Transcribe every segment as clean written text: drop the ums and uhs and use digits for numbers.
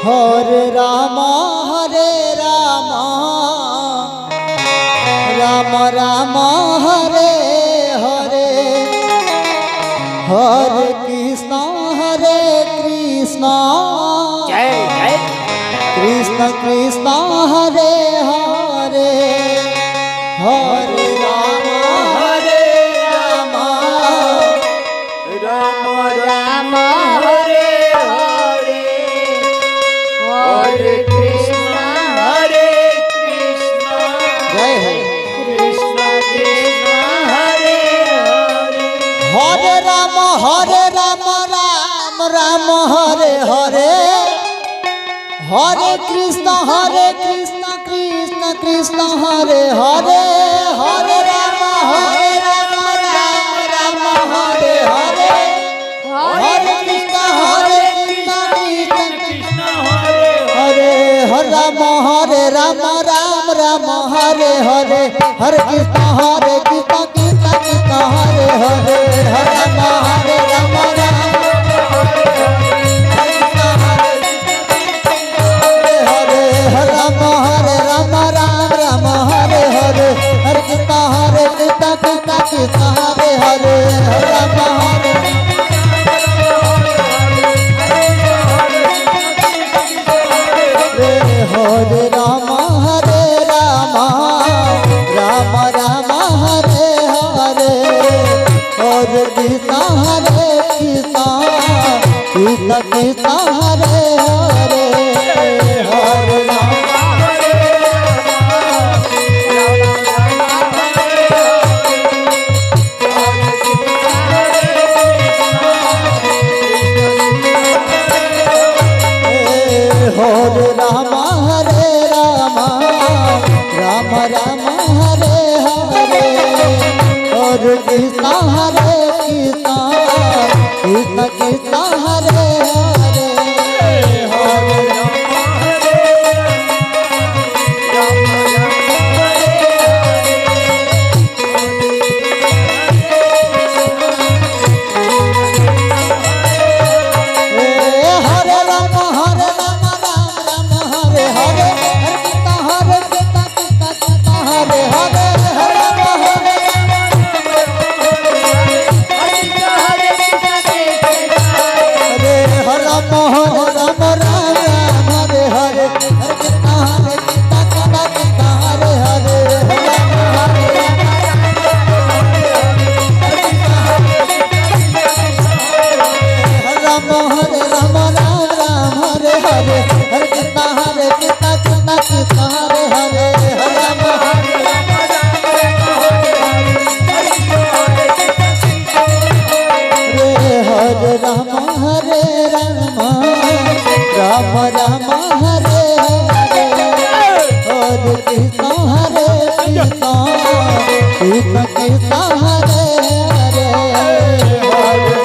हरे राम राम राम हरे हरे हरे कृष्ण जय जय कृष्ण कृष्ण हरे हरे हरे राम राम राम हरे हरे हरे कृष्ण जय है कृष्ण कृष्ण हरे हरे हरे राम राम राम हरे हरे हरे कृष्ण कृष्ण कृष्ण हरे हरे हरे राम राम हरे हरे हरे कृष्ण कृष्ण कृष्ण हरे हरे हरे राम राम हरे हरे हरे कृष्ण कृष्ण कृष्ण हरे हरे हरे राम राम हरे हरे हरे कृष्ण कृष्ण कृष्ण हरे हरे हरे राम हरे राम राम राम हरे हरे हरे कृष्ण कृष्ण कृष्ण कृष्ण हरे हरे हरे राम हरे राम राम राम हरे हरे हरे कृष्ण कृष्ण कृष्ण कृष्ण हरे हरे हरे हरे राम हरे हरे हरे कृष्ण कृष्ण हरे हरे हरे राम हरे हरे राम हरे हरे हरे कृष्ण कृष्ण हरे हरे हरे राम हरे हरे हरे कृष्ण कृष्ण कृष्ण हरे हरे हरे राम हरे राम राम राम हरे हरे हरे कृष्ण कृष्ण कृष्ण कृष्ण हरे हरे हरे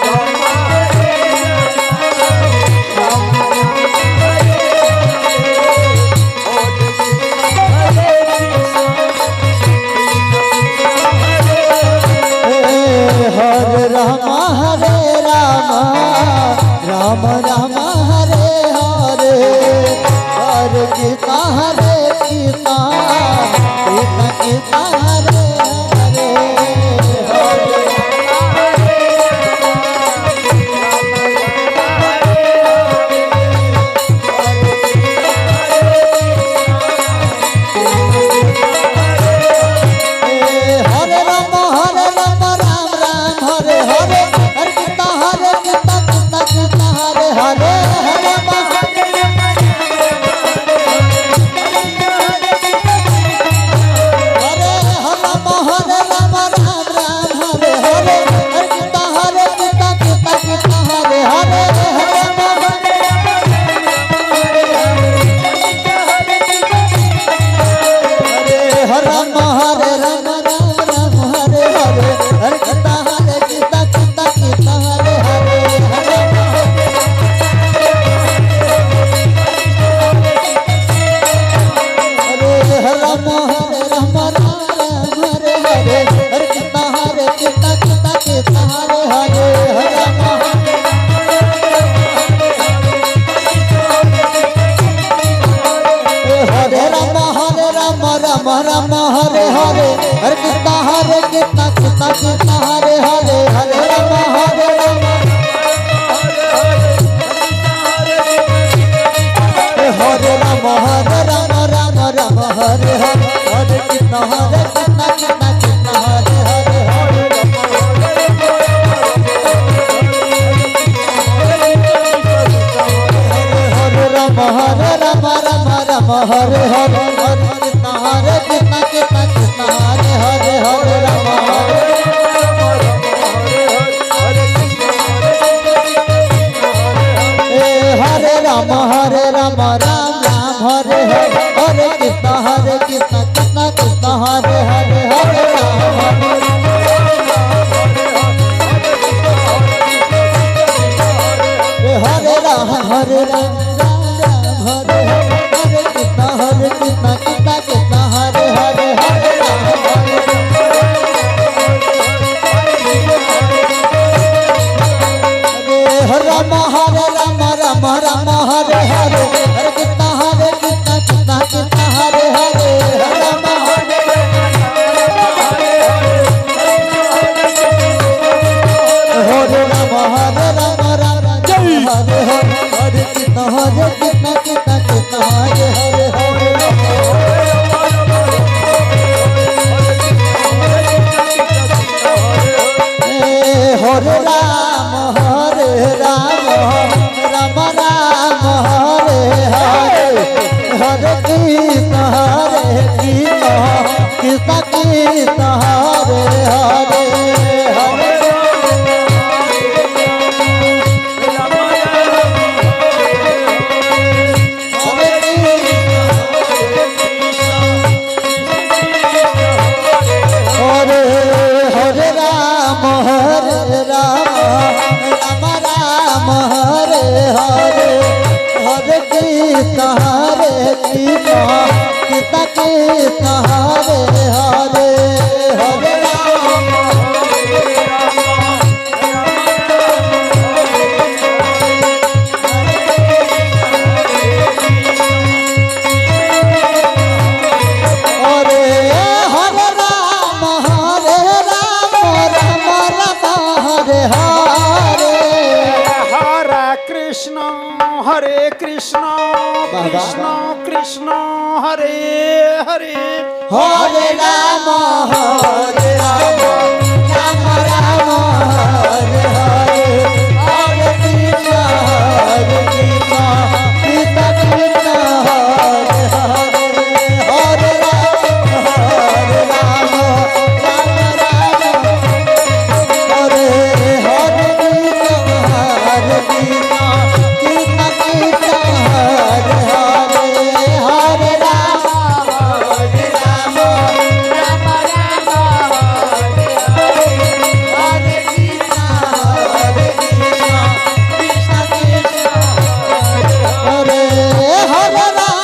हरे राम राम राम हरे हरे हरे कृष्ण कृष्ण कृष्ण हरे हरे हरे राम राम राम हरे हरे हरे कृष्ण कृष्ण कृष्ण हरे हरे हरे राम हरे राम राम राम हरे हरे हरे कृष्ण कृष्ण कृष्ण हरे हरे हरे राम हरे राम हरे राम राम हरे हरे कृष्ण कृष्ण कृष्ण हरे हरे हरे राम राम हरे राम राम राम हरे हरे हरे कृष्ण कृष्ण कृष्ण हरे हरे राम हरे राम हरे राम राम हरे हरे हरे कृष्ण कृष्ण कृष्ण हरे हरे हरे हरे राम राम राम हरे हरे हरे कृष्ण कृष्ण कृष्ण हरे हरे हरे हरे राम राम राम हरे हरे हरे कृष्ण कृष्ण कृष्ण हरे हरे हरे राम हरे कृष्ण कृष्ण कृष्ण हरे हरे हरे राम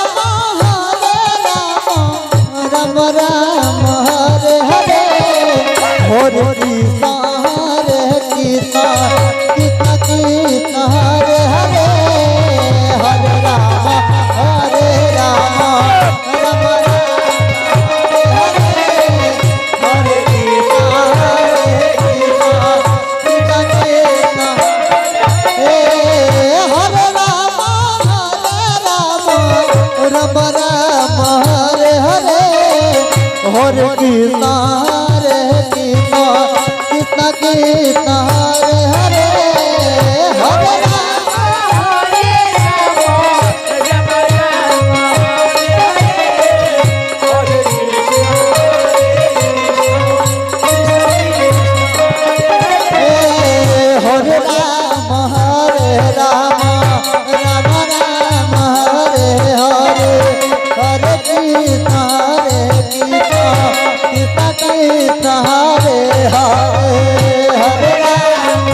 राम राम हरे हरे हरे कृष्ण कृष्ण कृष्ण हरे हरे हरे राम राम राम हरे हरे कृष्ण कृष्ण हरे कृष्ण कृष्ण कृष्ण हरे हरे हरे राम हरे राम राम राम हरे हरे हरे कृष्ण कृष्ण कृष्ण हरे हरे हरे राम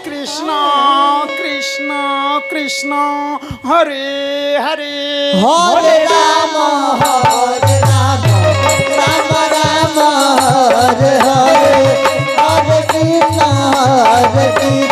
कृष्ण कृष्ण कृष्ण हरे हरे हरे राम राम राम हरे हरे हरे कृष्ण